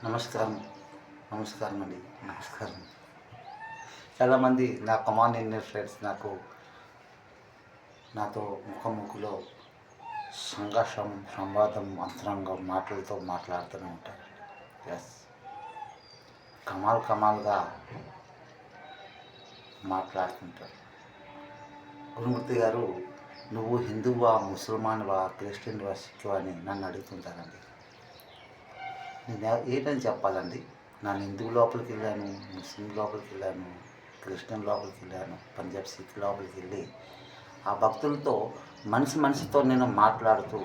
నమస్కారం. నమస్కారం అండి. నమస్కారం. చాలామంది నా కమాన్ ఇండియన్ ఫ్రెండ్స్ నాతో ముఖాముఖిలో సంవాదం అంతరంగం మాటలతో మాట్లాడుతూనే ఉంటారు. ఎస్, కమాల్గా మాట్లాడుతుంటారు. గురుమూర్తి గారు, నువ్వు హిందువా, ముసల్మాన్వా, క్రిస్టియన్వా, సిక్కువా అని నన్ను అడుగుతుంటారండి. నేను ఏంటని చెప్పాలండి? నేను హిందువు లోపలికి వెళ్ళాను, ముస్లిం లోపలికి వెళ్ళాను, క్రిస్టియన్ లోపలికి వెళ్ళాను, పంజాబ్ సిక్ లోపలికి వెళ్ళి ఆ భక్తులతో మనిషితో నేను మాట్లాడుతూ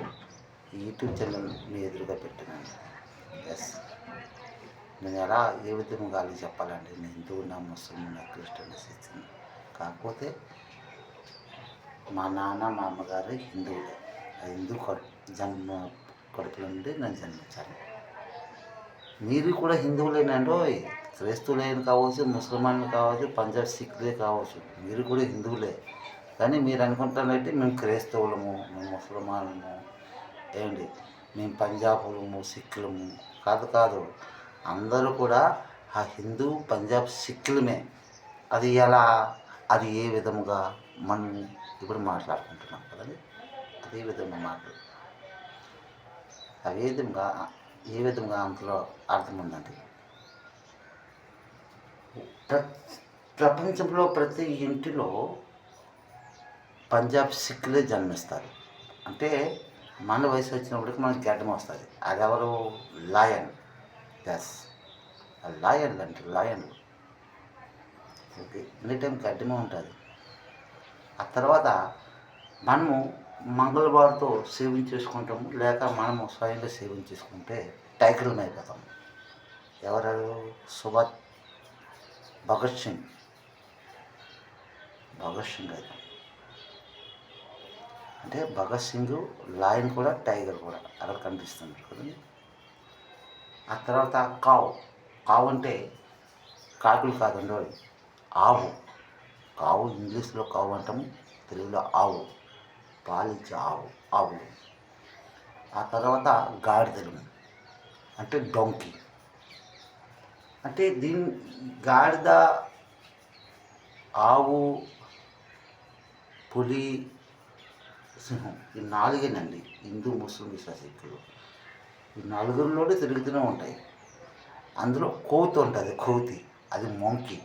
యూట్యూబ్ ఛానల్ మీ ఎదురుగా పెట్టానండి. ఎస్, నేను ఏ విధంగా వాళ్ళకి చెప్పాలండి? నేను హిందువున్నా, ముస్లింనా, క్రిస్టియన్, సిక్. కాకపోతే మా నాన్న మా అమ్మగారు హిందువులే. ఆ హిందూ కడుపులో నుండి నేను జన్మించాను. మీరు కూడా హిందువులేనండి. క్రైస్తవులైన కావచ్చు, ముసల్మాన్లు కావచ్చు, పంజాబ్ సిక్లే కావచ్చు, మీరు కూడా హిందువులే. కానీ మీరు అనుకుంటానంటే మేము క్రైస్తవులము, మేము ముసల్మానము, ఏమండి మేము పంజాబులము, సిక్కులము కాదు. అందరూ కూడా ఆ హిందూ పంజాబ్ సిక్కులమే. అది ఏ విధముగా మనం ఇప్పుడు మాట్లాడుకుంటున్నాం కదండి. అదే విధంగా ఏ విధంగా అందులో అర్థం ఉందండి. ప్రపంచంలో ప్రతి ఇంటిలో పంజాబ్ సిక్కులే జన్మిస్తారు. అంటే మన వయసు వచ్చినప్పటికి మనకి గడ్డం వస్తుంది. అది ఎవరు? లాయన్. ఎస్, లాయన్లు. ఓకే, ఎనీ టైం గడ్డమే ఉంటుంది. ఆ తర్వాత మనము మంగళవారితో సేవించేసుకుంటాము, లేక మనము స్వయంగా సేవించేసుకుంటే టైగర్లు అయిపోతాము. ఎవరు? భగత్ సింగ్ అయితే అంటే భగత్ సింగ్ లాయన్ కూడా, టైగర్ కూడా అక్కడ కనిపిస్తున్నారు కదండి. ఆ తర్వాత కావు అంటే కాకులు కాదండి, ఆవు ఇంగ్లీష్లో కావు అంటాము, తెలుగులో ఆవు, పాలిచ్చే ఆవులు. ఆ తర్వాత గాడిదలు అంటే డొంకీ. అంటే గాడిద, ఆవు, పులి, సింహం, ఈ నాలుగేనండి హిందూ, ముస్లిం, సిక్కులు. ఈ నలుగురిలోనే తిరుగుతూనే ఉంటాయి. అందులో కోతి ఉంటుంది, అది మంకీ.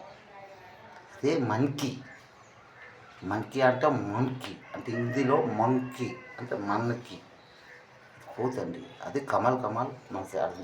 అదే మంకీ అంటే హిందీలో మంకీ అంటే మన్కి కోతి అండి. అది కమాల్ మనకి అర్థం